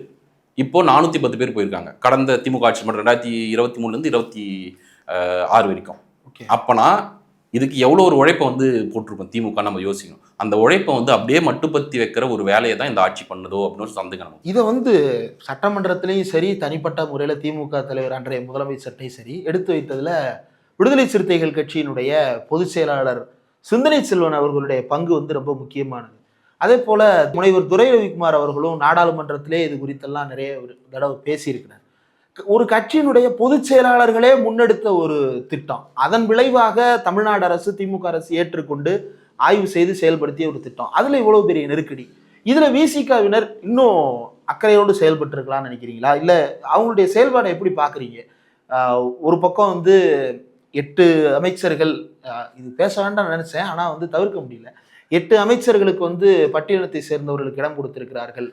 இப்போ 410 பேர் போயிருக்காங்க கடந்த திமுக ஆட்சி மட்டும் 2023லேருந்து 26 வரைக்கும். ஓகே. அப்போனா இதுக்கு எவ்வளோ ஒரு உழைப்பை வந்து போட்டிருக்கோம் திமுக நம்ம யோசிக்கணும். அந்த உழைப்பை வந்து அப்படியே மட்டுப்படுத்தி வைக்கிற ஒரு வேலையை தான் இந்த ஆட்சி பண்ணுதோ அப்படின்னு ஒரு சந்தேகம். இதை வந்து சட்டமன்றத்திலையும் சரி, தனிப்பட்ட முறையில் திமுக தலைவர் அன்றைய முதலமைச்சர்கிட்டையும் சரி எடுத்து வைத்ததில் விடுதலை சிறுத்தைகள் கட்சியினுடைய பொதுச் செயலாளர் சிந்தனை செல்வன் அவர்களுடைய பங்கு வந்து ரொம்ப முக்கியமானது. அதே போல முனைவர் துரை ரவிக்குமார் அவர்களும் நாடாளுமன்றத்திலே இது குறித்தெல்லாம் நிறைய தடவை பேசியிருக்கிறார். ஒரு கட்சியினுடைய பொதுச் செயலாளர்களே முன்னெடுத்த ஒரு திட்டம், அதன் விளைவாக தமிழ்நாடு அரசு திமுக அரசு ஏற்றுக்கொண்டு ஆய்வு செய்து செயல்படுத்திய ஒரு திட்டம். அதுல இவ்வளவு பெரிய நெருக்கடி, இதுல விசிகாவினர் இன்னும் அக்கறையோடு செயல்பட்டு இருக்கலாம்னு நினைக்கிறீங்களா? இல்ல அவங்களுடைய செயல்பாடை எப்படி பாக்குறீங்க? ஒரு பக்கம் வந்து 8 அமைச்சர்கள், இது பேச வேண்டாம்னு நினைச்சேன் ஆனா வந்து தவிர்க்க முடியல, 8 அமைச்சர்களுக்கு வந்து பட்டியலத்தை சேர்ந்தவர்களுக்கு இடம் கொடுத்திருக்கிறார்கள்.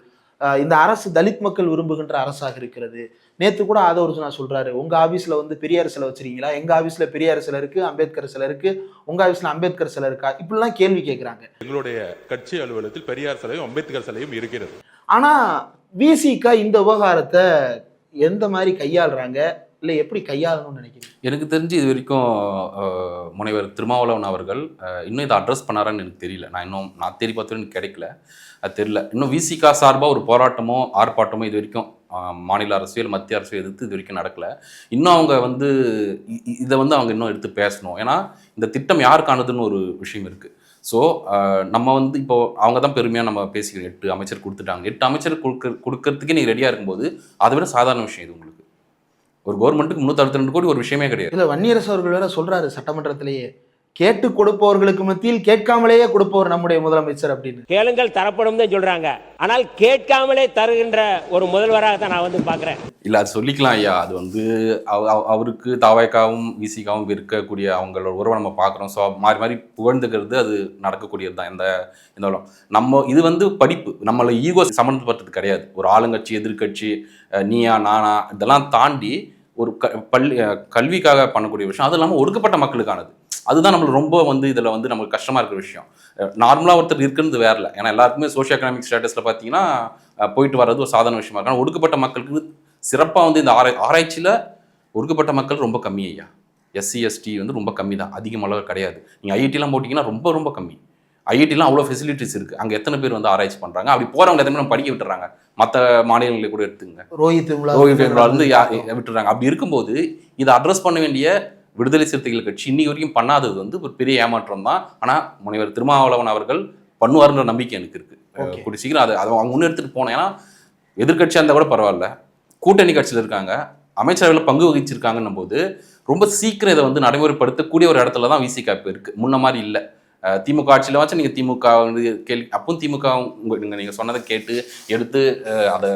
இந்த அரசு தலித் மக்கள் விரும்புகின்ற அரசாக இருக்கிறது. நேற்று கூட ஆதவர்ஜுனா சொல்றாரு, உங்க ஆபீஸ்ல வந்து பெரியார் சிலை வச்சிருக்கீங்களா? எங்க ஆபீஸ்ல பெரியார் சிலை இருக்கு, அம்பேத்கர் சிலை இருக்கு, உங்க ஆபீஸ்ல அம்பேத்கர் சிலை இருக்கா? இப்படிலாம் கேள்வி கேட்கிறாங்க. எங்களுடைய கட்சி அலுவலகத்தில் பெரியார் சிலையும் அம்பேத்கர் சிலையும் இருக்கிறது. ஆனா விசிக இந்த விவகாரத்தை எந்த மாதிரி கையாளுறாங்க, இல்லை எப்படி கையாளணும்னு நினைக்கிறீங்க? எனக்கு தெரிஞ்சு இது வரைக்கும் முனைவர் திருமாவளவன் அவர்கள் இன்னும் இதை அட்ரஸ் பண்ணாரான்னு எனக்கு தெரியல. நான் தேடி பார்த்தது எனக்கு கிடைக்கல, அது தெரியல. இன்னும் விசிகா சார்பாக ஒரு போராட்டமோ ஆர்ப்பாட்டமோ இது வரைக்கும் மாநில அரசியல் மத்திய அரசியல் எதிர்த்து இது வரைக்கும் நடக்கலை. இன்னும் அவங்க வந்து இதை வந்து அவங்க இன்னும் எடுத்து பேசணும். ஏன்னா இந்த திட்டம் யாருக்கானதுன்னு ஒரு விஷயம் இருக்குது. ஸோ நம்ம வந்து இப்போது அவங்க தான் பெருமையாக நம்ம பேசிக்கிறோம், 8 அமைச்சர் கொடுத்துட்டாங்க. 8 அமைச்சர் கொடுக்கறதுக்கே நீங்கள் ரெடியாக இருக்கும்போது அதை விட சாதாரண விஷயம் இது உங்களுக்கு. ஒரு கவர்மெண்ட்டுக்கு 362 கோடி ஒரு விஷயமே கிடையாது. இல்லை, வன்னியரசு அவர்கள் வேற சொல்றாரு சட்டமன்றத்திலேயே, கேட்டு கொடுப்பவர்களுக்கு மத்தியில் கேட்காமலேயே கொடுப்பவர் நம்முடைய முதலமைச்சர் அப்படின்னு. கேளுங்கள் தரப்படும் தான் சொல்றாங்க, ஆனால் கேட்காமலே தருகின்ற ஒரு முதல்வராக தான் நான் வந்து பார்க்குறேன். இல்லை, அது சொல்லிக்கலாம் ஐயா. அது வந்து அவருக்கு தாவேக்காவும் விசிகாவும் இருக்கக்கூடிய அவங்களோட உறவை நம்ம பார்க்குறோம். ஸோ மாறி மாறி புகழ்ந்துக்கிறது அது நடக்கக்கூடியது தான். இந்த நம்ம இது வந்து படிப்பு, நம்மளை ஈகோ சம்மந்தப்பட்டது கிடையாது. ஒரு ஆளுங்கட்சி எதிர்கட்சி நீயா நானா இதெல்லாம் தாண்டி ஒரு கல்விக்காக பண்ணக்கூடிய விஷயம். அது இல்லாமல் ஒடுக்கப்பட்ட மக்களுக்கானது. அதுதான் நம்மளுக்கு ரொம்ப வந்து இதில் வந்து நம்மளுக்கு கஷ்டமாக இருக்கிற விஷயம். நார்மலாக ஒருத்தர் இருக்கிறது வேற இல்லை. ஏன்னா எல்லாருக்குமே சோஷியோ எக்கனாமிக் ஸ்டேட்டஸில் பார்த்தீங்கன்னா போயிட்டு வர்றது ஒரு சாதாரண விஷயமா இருக்கு. ஆனால் ஒடுக்கப்பட்ட மக்களுக்கு சிறப்பாக வந்து இந்த ஆராய்ச்சியில் ஒடுக்கப்பட்ட மக்கள் ரொம்ப கம்மி ஐயா. எஸ்சி எஸ்டி வந்து ரொம்ப கம்மி தான், அதிகமாக கிடையாது. நீங்கள் ஐஐடிலாம் போட்டிங்கன்னா ரொம்ப ரொம்ப கம்மி. ஐஐடிலாம் அவ்வளோ ஃபெசிலிட்டிஸ் இருக்குது. அங்கே எத்தனை பேர் வந்து ஆராய்ச்சி பண்ணுறாங்க? அப்படி போகிறவங்க எத்தனை பேர் படிக்க விட்டுறாங்க? மற்ற மாநிலங்களை கூட எடுத்துங்க, ரோஹித் வந்து விட்டுறாங்க. அப்படி இருக்கும்போது இதை அட்ரஸ் பண்ண வேண்டிய விடுதலை சிறுத்தைகள் கட்சி இன்னைக்கு வரைக்கும் பண்ணாதது வந்து ஒரு பெரிய ஏமாற்றம் தான். ஆனால் முனைவர் திருமாவளவன் அவர்கள் பண்ணுவார்ன்ற நம்பிக்கை எனக்கு இருக்குது. கூடி சீக்கிரம் அதை அவங்க முன்னெடுத்துட்டு போனோம். ஏன்னா எதிர்கட்சியாக இருந்தால் கூட பரவாயில்ல, கூட்டணி கட்சியில் இருக்காங்க, அமைச்சர்கள் பங்கு வகிச்சிருக்காங்கன்னும் போது ரொம்ப சீக்கிரம் இதை வந்து நடைமுறைப்படுத்தக்கூடிய ஒரு இடத்துல தான் விசிக இப்போ இருக்குது. முன்ன மாதிரி இல்லை. திமுக ஆட்சியில் வச்சு நீங்கள் திமுக வந்து அப்பவும் திமுக நீங்கள் சொன்னதை கேட்டு எடுத்து அதை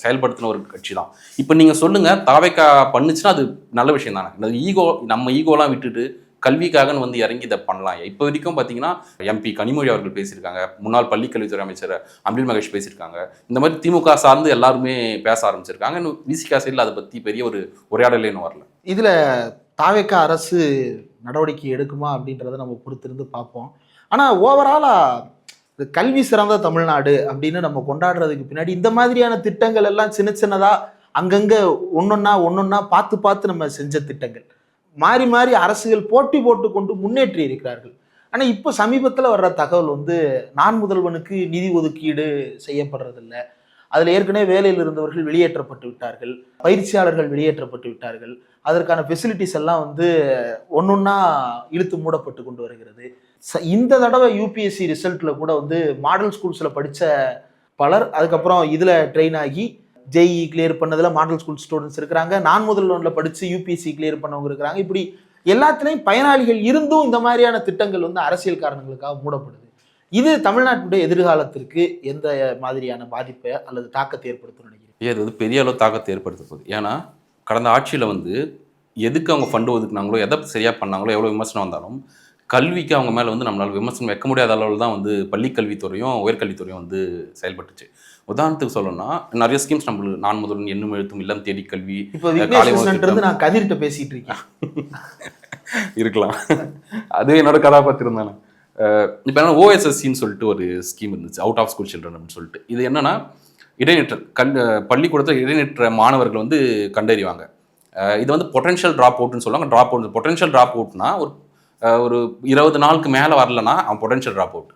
செயல்படுத்தின ஒரு கட்சி தான். இப்போ நீங்கள் சொல்லுங்கள், தாவேக்கா பண்ணுச்சுன்னா அது நல்ல விஷயம் தானே. இந்த நம்ம ஈகோலாம் விட்டுட்டு கல்விக்காகன்னு வந்து இறங்கி இதை பண்ணலாம். இப்போ வரைக்கும் பார்த்தீங்கன்னா எம்பி கனிமொழி அவர்கள் பேசியிருக்காங்க, முன்னாள் பள்ளிக்கல்வித்துறை அமைச்சர் அன்பில் மகேஷ் பேசியிருக்காங்க. இந்த மாதிரி திமுக சார்ந்து எல்லாருமே பேச ஆரம்பிச்சிருக்காங்க. இன்னும் விசிகா சைடில் அதை பற்றி பெரிய ஒரு உரையாடலேன்னு வரல. இதில் தாவேக்கா அரசு நடவடிக்கை எடுக்குமா அப்படின்றத நம்ம பொறுத்திருந்து பார்ப்போம். ஆனால் ஓவராலாக கல்வி சிறந்த தமிழ்நாடு அப்படின்னு நம்ம கொண்டாடுறதுக்கு பின்னாடி இந்த மாதிரியான திட்டங்கள் எல்லாம் சின்ன சின்னதாக அங்கங்கே ஒன்னொன்னா பார்த்து நம்ம செஞ்ச திட்டங்கள். மாறி மாறி அரசுகள் போட்டி போட்டு கொண்டு முன்னேற்றி இருக்கிறார்கள். ஆனால் இப்போ சமீபத்தில் வர்ற தகவல் வந்து நான் முதல்வனுக்கு நிதி ஒதுக்கீடு செய்யப்படுறதில்லை, அதில் ஏற்கனவே வேலையில் இருந்தவர்கள் வெளியேற்றப்பட்டு விட்டார்கள், பயிற்சியாளர்கள் வெளியேற்றப்பட்டு விட்டார்கள், அதற்கான ஃபெசிலிட்டிஸ் எல்லாம் வந்து ஒன்னொன்னா இழுத்து மூடப்பட்டு கொண்டு வருகிறது. இந்த தடவை யூபிஎஸ்சி ரிசல்ட்டில் கூட வந்து மாடல் ஸ்கூல்ஸில் படித்த பலர் அதுக்கப்புறம் இதில் ட்ரெயின் ஆகி ஜேஇ கிளியர் பண்ணதில் மாடல் ஸ்கூல் ஸ்டூடெண்ட்ஸ் இருக்கிறாங்க, நான் முதல்வனில் படித்து யூபிஎஸ்சி கிளியர் பண்ணவங்க இருக்கிறாங்க. இப்படி எல்லாத்துலேயும் பயனாளிகள் இருந்தும் இந்த மாதிரியான திட்டங்கள் வந்து அரசியல் காரணங்களுக்காக மூடப்படுது. இது தமிழ்நாட்டுடைய எதிர்காலத்திற்கு எந்த மாதிரியான பாதிப்பை அல்லது தாக்கத்தை ஏற்படுத்தும் நினைக்கிறேன்? இது வந்து பெரிய அளவு தாக்கத்தை ஏற்படுத்த போகுது. ஏன்னா கடந்த ஆட்சியில் வந்து எதுக்கு அவங்க ஃபண்டு ஒதுக்குனாங்களோ, எதை சரியாக பண்ணாங்களோ, எவ்வளோ விமர்சனம் வந்தாலும் கல்விக்கு அவங்க மேலே வந்து நம்மளால் விமர்சனம் வைக்க முடியாத அளவில் தான் வந்து பள்ளிக்கல்வித்துறையும் உயர்கல்வித்துறையும் வந்து செயல்பட்டுச்சு. உதாரணத்துக்கு சொல்லணும்னா நிறைய ஸ்கீம்ஸ் நம்மளுக்கு நான் முதல்வன் எண்ணும் எழுத்தும் இல்லம் தேடி கல்வி இப்போ விக்னேஷ் நான் கதிர்கிட்ட பேசிட்டு இருக்கேன் இருக்கலாம். அது என்னோட கதாபாத்திரம் தானே. இப்போ என்ன ஓஎஸ்எஸ்சின்னு சொல்லிட்டு ஒரு ஸ்கீம் இருந்துச்சு, அவுட் ஆஃப் ஸ்கூல் சில்ட்ரன் அப்படின்னு சொல்லிட்டு. இது என்னன்னா இடைநிற்ற பள்ளிக்கூடத்தில் இடைநிற்ற மாணவர்கள் வந்து கண்டறிவாங்க. இது வந்து பொட்டன்ஷியல் ட்ராப் அவுட்னு சொல்லுவாங்க. ட்ராப் அவுட் பொட்டன்ஷியல் ட்ராப் அவுட்னா ஒரு 20 நாளுக்கு மேலே வரலன்னா அவன் பொட்டன்ஷியல் ட்ராப் அவுட்,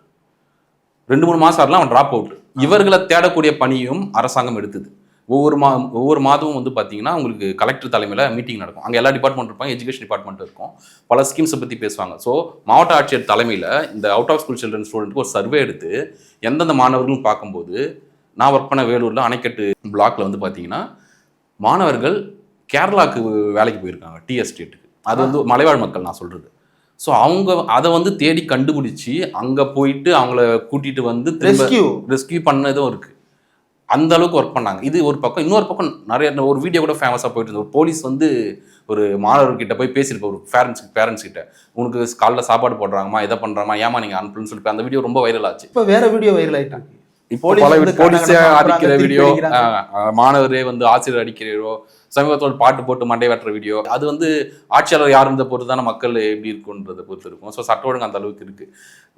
2-3 மாதம் வரலாம் அவன் ட்ராப் அவுட். இவர்களை தேடக்கூடிய பணியும் அரசாங்கம் எடுத்தது. ஒவ்வொரு மாதமும் வந்து பார்த்தீங்கன்னா உங்களுக்கு கலெக்டர் தலைமையில் மீட்டிங் நடக்கும். அங்கே எல்லா டிபார்ட்மெண்ட் இருப்பாங்க, எஜுகேஷன் டிபார்ட்மெண்ட் இருக்கும், பல ஸ்கீம்ஸை பற்றி பேசுவாங்க. ஸோ மாவட்ட ஆட்சியர் தலைமையில் இந்த அவுட் ஆஃப் ஸ்கூல் சில்ட்ரன் ஸ்டூடெண்ட்டுக்கு ஒரு சர்வே எடுத்து எந்தெந்த மாணவர்களும் பார்க்கும்போது, நான் ஒர்க் பண்ண வேலூரில் அணைக்கட்டு பிளாக்ல வந்து பார்த்தீங்கன்னா மாணவர்கள் கேரளாவுக்கு வேலைக்கு போயிருக்காங்க, டீ எஸ்டேட்டுக்கு. அது வந்து மலைவாழ் மக்கள் நான் சொல்கிறது. ஸோ அவங்க அதை வந்து தேடி கண்டுபிடிச்சி அங்கே போயிட்டு அவங்கள கூட்டிகிட்டு வந்து ரெஸ்கியூ பண்ணதும் இருக்குது. அந்த அளவுக்கு ஒர்க் பண்ணாங்க. இது ஒரு பக்கம். இன்னொரு பக்கம் நிறைய ஒரு வீடியோ கூட ஃபேமஸாக போயிட்டு இருந்தது. ஒரு போலீஸ் வந்து ஒரு மாணவர்கிட்ட போய் பேசியிருப்போம், ஒரு பேரண்ட்ஸ் கிட்ட, உனக்கு காலைல சாப்பாடு போடுறாங்கம்மா, இதை பண்ணுறாமா, ஏமா நீங்கள் அனுப்புன்னு சொல்லிட்டு அந்த வீடியோ ரொம்ப வைரல் ஆச்சு. இப்போ வேற வீடியோ வைரல் ஆகிட்டாங்க. இப்போ போலீஸே அடிக்கிற வீடியோ, மாணவரே வந்து ஆசிரியர் அடிக்கிறோ, சமீபத்தோட பாட்டு போட்டு மண்டை வெட்டுற வீடியோ, அது வந்து ஆட்சியாளர் யார் இருந்த பொறுத்து தானே மக்கள் எப்படி இருக்குன்றதை பொறுத்து இருக்கும். ஸோ சட்ட ஒழுங்கு அந்த அளவுக்கு இருக்கு.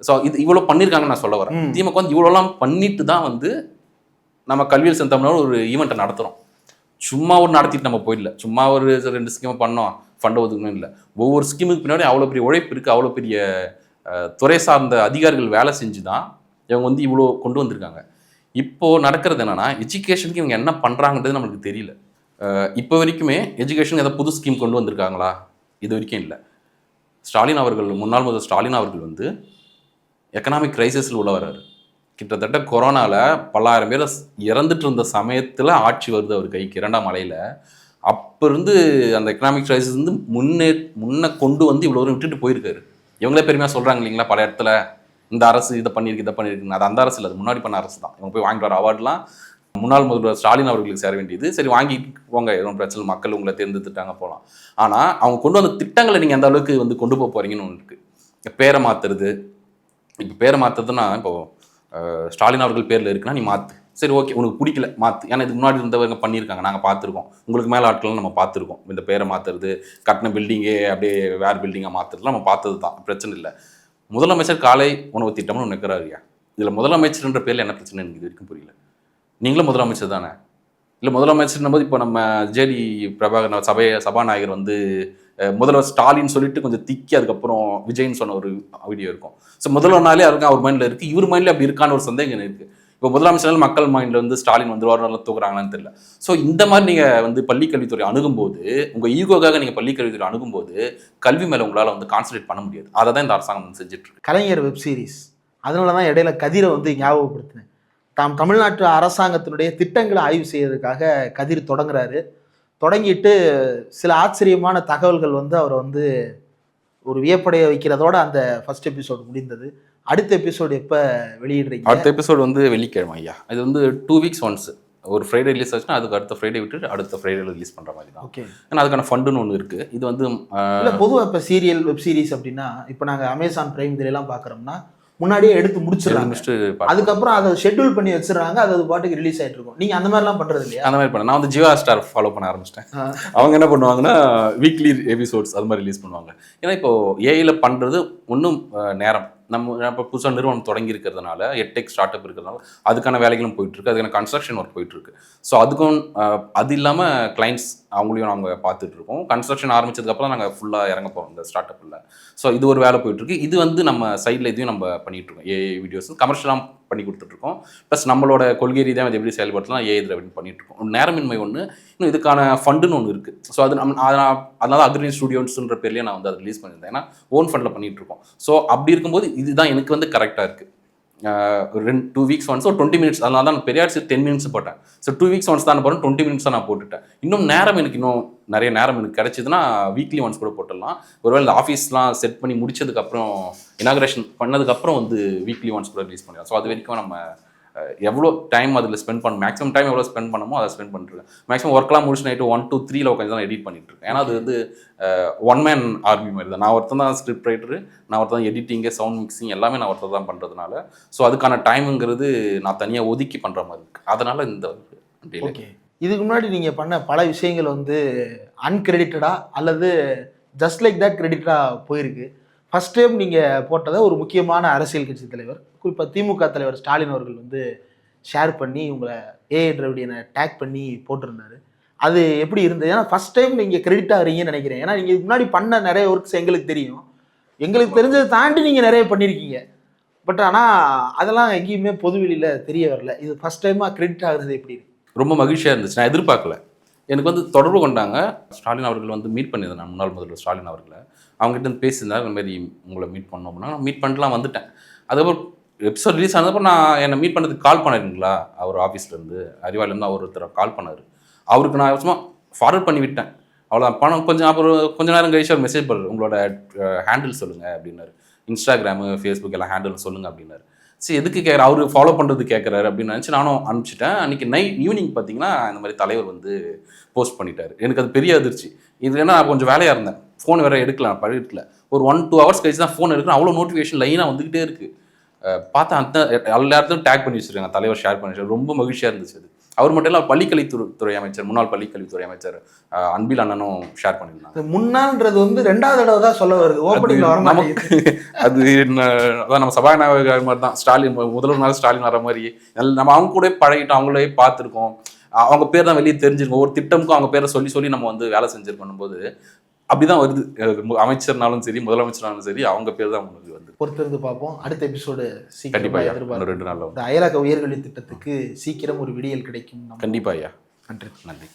ஸோ இது இவ்வளோ பண்ணியிருக்காங்கன்னு நான் சொல்ல வரேன். திமுக வந்து இவ்வளோலாம் பண்ணிட்டு தான் வந்து நம்ம கல்வியில் செலுத்தோம்னா ஒரு ஈவெண்ட்டை நடத்துகிறோம். சும்மா ஒரு நடத்திட்டு நம்ம போயிடல, சும்மா ஒரு 2 ஸ்கீமை பண்ணோம் ஃபண்டை ஒதுக்கணும் இல்லை. ஒவ்வொரு ஸ்கீமுக்கு பின்னாடி அவ்வளோ பெரிய உழைப்பு இருக்குது, அவ்வளோ பெரிய துறை சார்ந்த அதிகாரிகள் வேலை செஞ்சு தான் இவங்க வந்து இவ்வளோ கொண்டு வந்திருக்காங்க. இப்போது நடக்கிறது என்னென்னா, எஜுகேஷனுக்கு இவங்க என்ன பண்ணுறாங்கன்றது நம்மளுக்கு தெரியல. இப்போ வரைக்குமே எஜுகேஷன் ஏதாவது புது ஸ்கீம் கொண்டு வந்திருக்காங்களா? இது வரைக்கும் இல்லை. ஸ்டாலின் அவர்கள், முன்னாள் முதல்வர் ஸ்டாலின் அவர்கள் வந்து எக்கனாமிக் கிரைசிஸில் உள்ள வர்றாரு. கிட்டத்தட்ட கொரோனாவில் பல்லாயிரம் பேர் இறந்துட்டு இருந்த சமயத்தில் ஆட்சி வருது அவர் கைக்கு 2ஆம் அலையில். அப்போ இருந்து அந்த எக்கனாமிக் கிரைசிஸ் வந்து முன்ன கொண்டு வந்து இவ்வளோ தூரம் விட்டுட்டு போயிருக்காரு. இவங்களே பெருமையாக சொல்கிறாங்க இல்லைங்களா, பல இடத்துல இந்த அரசு இதை பண்ணியிருக்குன்னு. அது அந்த அரசு இல்லை, அது முன்னாடி பண்ண அரசு தான். இவங்க போய் வாங்கிட்டு வர அவார்ட்லாம் முன்னாள் முதல்வர் ஸ்டாலின் அவர்களுக்கு சேர வேண்டியது. சரி வாங்கிட்டு போங்க, எதுவும் பிரச்சனை, மக்கள் உங்களை தேர்ந்தெடுத்துட்டாங்க போகலாம். ஆனால் அவங்க கொண்டு வந்த திட்டங்களை நீங்கள் அந்த அளவுக்கு வந்து கொண்டு போக போகிறீங்கன்னு ஒன்று இருக்குது. பேரை மாற்றுறது. இப்போ பேரை மாற்றுறதுன்னா, இப்போது ஸ்டாலின் அவர்கள் பேரில் இருக்குன்னா நீ மாற்று, சரி ஓகே, உனக்கு பிடிக்கல மாற்று. ஏன்னா இதுக்கு முன்னாடி இருந்தவங்க பண்ணியிருக்காங்க, நாங்கள் பார்த்துருக்கோம், உங்களுக்கு மேலே ஆட்கள்லாம் நம்ம பார்த்துருக்கோம். இந்த பேரை மாற்றுறது, கட்டின பில்டிங்கே அப்படியே வேறு பில்டிங்காக மாற்றுறதுலாம் நம்ம பார்த்தது தான், பிரச்சனை இல்லை. முதலமைச்சர் காலை உணவு திட்டம்னு ஒன்று இருக்கிறாருயா. இதில் முதலமைச்சர்ன்ற பேரில் என்ன பிரச்சனை எனக்கு இது வரைக்கும் புரியல. நீங்களும் முதலமைச்சர் தானே? இல்லை முதலமைச்சர்னும் போது இப்போ நம்ம ஜேடி பிரபாகர் சபாநாயகர் வந்து முதல்வர் ஸ்டாலின் சொல்லிட்டு கொஞ்சம் திக்கி அதுக்கப்புறம் விஜய்னு சொன்ன ஒரு வீடியோ இருக்கும். ஸோ முதல்வர்னாலே அதுக்கு அவர் மைண்டில் இருக்குது, இவர் மைண்டில் அப்படி இருக்கான்னு ஒரு சந்தேகம் இருக்குது. இப்போ முதலமைச்சர் மக்கள் மைண்டில் வந்து ஸ்டாலின் வந்து நல்லா தூக்குறாங்களான்னு தெரியல. ஸோ இந்த மாதிரி நீங்கள் வந்து பள்ளிக்கல்வித்துறை அணுகும்போது, உங்கள் ஈகோக்காக நீங்கள் பள்ளிக்கல்வித்துறை அணுகும்போது கல்வி மேலே உங்களால் வந்து கான்சன்ட்ரேட் பண்ண முடியாது. அதை தான் இந்த அரசாங்கம் வந்து செஞ்சுட்டு இருக்கு. கலைஞர் வெப் சீரிஸ், அதனால தான் இடையில கதிரை வந்து ஞாபகப்படுத்தினேன். தாம் தமிழ்நாட்டு அரசாங்கத்தினுடைய திட்டங்களை ஆய்வு செய்யறதுக்காக கதிர் தொடங்கிட்டு சில ஆச்சரியமான தகவல்கள் வந்து அவரை வந்து ஒரு வியப்படைய வைக்கிறதோட அந்த ஃபர்ஸ்ட் எபிசோடு முடிந்தது. அடுத்த எபிசோடு எப்போ வெளியிடுறீங்க? அடுத்த எபிசோடு வந்து வெள்ளிக்கிழமை ஐயா. இது வந்து 2 வீக்ஸ் ஒன்ஸ், ஒரு ஃப்ரைடே ரிலீஸ் ஆச்சுன்னா அதுக்கு அடுத்த ஃப்ரைடே விட்டுட்டு அடுத்த ஃப்ரைடேல ரிலீஸ் பண்ணுற மாதிரி தான். ஓகே. ஏன்னா அதுக்கான ஃபண்டுன்னு ஒன்று இருக்குது. இது வந்து பொதுவாக இப்போ சீரியல் வெப் சீரிஸ் அப்படின்னா, இப்போ நாங்கள் அமேசான் பிரைம் இதெல்லாம் பார்க்குறோம்னா முன்னாடியே எடுத்து முடிச்சிடறாங்க, அதுக்கப்புறம் அதை ஷெட்யூல் பண்ணி வச்சிடறாங்க, அது பாட்டுக்கு ரிலீஸ் ஆகிட்டு இருக்கும். நீங்கள் அந்த மாதிரிலாம் பண்ணுறது இல்லையா? அந்த மாதிரி பண்ண நான் வந்து ஜியோ ஸ்டார் ஃபாலோ பண்ண ஆரம்பிச்சிட்டேன். அவங்க என்ன பண்ணுவாங்கன்னா வீக்லி எபிசோட்ஸ் அது மாதிரி ரிலீஸ் பண்ணுவாங்க. ஏன்னா இப்போ ஏஐல பண்ணுறது ஒன்றும் நேரம், நம்ம இப்போ புதுசாக நிறுவனம் தொடங்கி இருக்கிறதுனால, எட்டெக் ஸ்டார்ட் அப் இருக்கிறதுனால அதுக்கான வேலைகளும் போயிட்டுருக்கு, அதுக்கான கன்ஸ்ட்ரக்ஷன் ஒர்க் போயிட்டுருக்கு. ஸோ அதுக்கும் அது இல்லாமல் கிளைண்ட்ஸ் அவங்களையும் நாங்கள் பார்த்துட்ருக்கோம். கன்ஸ்ட்ரக்ஷன் ஆரம்பிச்சதுக்கப்புறம் நாங்கள் ஃபுல்லாக இறங்க போகிறோம் இந்த ஸ்டார்ட் அப்பில். ஸோ இது ஒரு வேலை போயிட்டுருக்கு. இது வந்து நம்ம சைடில் இதையும் நம்ம பண்ணிகிட்ருக்கோம். ஏஐ வீடியோஸ் கமர்ஷியலாக பண்ணி கொடுத்துட்ருக்கோம். ப்ளஸ் நம்மளோட கொள்கை ரீதியாக அது எப்படி செயல்படுத்தலாம் ஏஐ இதில் பண்ணிகிட்ருக்கோம். நேரமின்மை ஒன்று, இன்னும் இதுக்கான ஃபண்டுன்னு ஒன்று இருக்குது. ஸோ அது அதனால அக்ரினி ஸ்டுடியோஸ்ன்ற பேர்லேயே நான் வந்து அதை ரிலீஸ் பண்ணியிருந்தேன். ஏன்னா ஓன் ஃபண்டில் பண்ணிகிட்ருக்கோம். ஸோ அப்படி இருக்கும்போது இதுதான் எனக்கு வந்து கரெக்டாக இருக்குது. 2 வீக்ஸ் ஒன்ஸ் ஒரு 20 மினிட்ஸ், அதனால தான் பெரியார் 10 மினிட்ஸ் போட்டேன். ஸோ 2 வீக்ஸ் ஒன்ஸ் தான் போகிறேன், 20 மினிட்ஸ் தான் நான் போட்டுட்டேன். இன்னும் நேரம் எனக்கு நிறைய நேரம் எனக்கு கிடைச்சிதுன்னா வீக்லி ஒன்ஸ் கூட போட்டுடலாம். ஒருவேளை இந்த ஆஃபீஸ்லாம் செட் பண்ணி முடிச்சதுக்கப்புறம் இனாகிரேஷன் பண்ணதுக்கப்புறம் வந்து வீக்லி ஒன்ஸ் கூட ரிலீஸ் பண்ணிடலாம். ஸோ அது வரைக்கும் நம்ம எவ்வளோ டைம் அதில் ஸ்பெண்ட் பண்ண மேக்ஸிமம் டைம் எவ்வளோ ஸ்பெண்ட் பண்ணமோ அதை ஸ்பெண்ட் பண்ணிட்டுருக்கேன். மேக்ஸிமம் ஒர்க்லாம் முடிச்சு நைட்டு 1 2 3 உட்காந்து தான் எடிட் பண்ணிட்டு இருக்கேன். ஏன்னா அது வந்து ஒன் மேன் ஆர்மி மாதிரி தான். நான் ஒருத்தன் தான் ஸ்கிரிப்ட் ரைட்டரு, நான் ஒருத்தன் எடிட்டிங்கு, சவுண்ட் மிக்சிங் எல்லாமே நான் ஒருத்தர் தான் பண்ணுறதுனால ஸோ அதுக்கான டைமுங்கிறது நான் தனியாக ஒதுக்கி பண்ணுற மாதிரி இருக்குது. அதனால் இந்த ஓகே, இதுக்கு முன்னாடி நீங்கள் பண்ண பல விஷயங்கள் வந்து அன்கிரெடிட்டடா அல்லது ஜஸ்ட் லைக் தட் கிரெடிட்டடாக போயிருக்கு. ஃபர்ஸ்ட் டைம் நீங்கள் போட்டதை ஒரு முக்கியமான அரசியல் கட்சி தலைவர், குறிப்பாக திமுக தலைவர் ஸ்டாலின் அவர்கள் வந்து ஷேர் பண்ணி உங்களை ஏஐ திராவிடியனை டேக் பண்ணி போட்டிருந்தாரு. அது எப்படி இருந்தது? ஏன்னா ஃபர்ஸ்ட் டைம் நீங்கள் கிரெடிட் ஆகிறீங்கன்னு நினைக்கிறேன். ஏன்னா நீங்கள் முன்னாடி பண்ண நிறைய ஒர்க்ஸ் எங்களுக்கு தெரியும், எங்களுக்கு தெரிஞ்சதை தாண்டி நீங்கள் நிறைய பண்ணியிருக்கீங்க. பட் ஆனால் அதெல்லாம் எங்கேயுமே பொதுவெளியில் தெரிய வரல. இது ஃபர்ஸ்ட் டைமாக கிரெடிட் ஆகுறது எப்படி இருக்கு? ரொம்ப மகிழ்ச்சியாக இருந்துச்சு. நான் எதிர்பார்க்கல. எனக்கு வந்து தொடர்பு கொண்டாங்க ஸ்டாலின் அவர்கள் வந்து மீட் பண்ணியிருந்தேன். நான் முன்னாள் முதல்வர் ஸ்டாலின் அவர்களை அவங்ககிட்ட வந்து பேசியிருந்தாங்க, இந்த மாதிரி உங்களை மீட் பண்ணோம் அப்படின்னா நான் மீட் பண்ணிட்டுலாம் வந்துட்டேன். அதுக்கப்புறம் எபிசோட் ரிலீஸ் ஆனதுக்கப்புறம் நான் என்னை மீட் பண்ணதுக்கு கால் பண்ணிருங்களா அவர் ஆஃபீஸ்லேருந்து அறிவாலேருந்து அவர் ஒருத்தர் கால் பண்ணார். அவருக்கு நான் சும்மா ஃபார்வர்ட் பண்ணி விட்டேன், அவ்வளோ பணம். கொஞ்சம் நேரம் கழிச்சு அவர் மெசேஜ் பண்ணுறாரு, உங்களோட ஹேண்டில் சொல்லுங்கள் அப்படின்னாரு, இன்ஸ்டாகிராமு ஃபேஸ்புக் எல்லாம் ஹேண்டில் சொல்லுங்கள் அப்படின்னாரு. சரி எதுக்கு கேட்குற, அவர் ஃபாலோ பண்ணுறது கேட்குறாரு அப்படின்னு நினச்சி நானும் அனுப்பிச்சிட்டேன். அன்றைக்கி ஈவினிங் பார்த்தீங்கன்னா இந்த மாதிரி தலைவர் வந்து போஸ்ட் பண்ணிட்டார். எனக்கு அது பெரிய அதிர்ச்சி. இது ஏன்னா நான் கொஞ்சம் வேலையாக இருந்தேன், ஃபோன் வேறு எடுக்கலாம் படிக்கல. ஒரு 1-2 ஹவர்ஸ் கழிச்சு தான் ஃபோன் எடுக்கிறேன். அவ்வளோ நோட்டிஃபிகேஷன் லைனாக வந்துக்கிட்டே இருக்குது. பார்த்தா அந்த எல்லாத்தையும் டேக் பண்ணி வச்சுருக்காங்க, தலைவர் ஷேர் பண்ணி வச்சுருக்காங்க. ரொம்ப மகிழ்ச்சியாக இருந்துச்சு அது. அவர் மட்டும் இல்லை, பள்ளிக்கல்வித்துறை அமைச்சர், முன்னாள் பள்ளிக்கல்வித்துறை அமைச்சர் அன்பில் அண்ணனும் ஷேர் பண்ணியிருந்தாங்க. முன்னாள்ன்றது வந்து 2வது தடவை தான் சொல்ல வருது, ஓப்பனிங்ல வர நமக்கு அது அதான் நம்ம சபாநாயகர் மாதிரி தான். ஸ்டாலின் முதல்வர் நாள் ஸ்டாலின் வர மாதிரி நம்ம அவங்க கூட பழகிட்டோம், அவங்களே பார்த்துருக்கோம், அவங்க பேர் தான் வெளியே தெரிஞ்சிருக்கோம். ஒரு திட்டமுக்கும் அவங்க பேரை சொல்லி சொல்லி நம்ம வந்து வேலை செஞ்சிருக்கணும் போது அப்படிதான் வருது. அமைச்சர்னாலும் சரி, முதலமைச்சர்னாலும் சரி, அவங்க பேர் தான் உங்களுக்கு வந்து. பொறுத்திருந்து பார்ப்போம். அடுத்த எபிசோடு கண்டிப்பா 2 நாள்ல அயலக உயர்கல்வி திட்டத்துக்கு சீக்கிரம் ஒரு விடியல் கிடைக்கும். கண்டிப்பா ஐயா. நன்றி. நன்றி.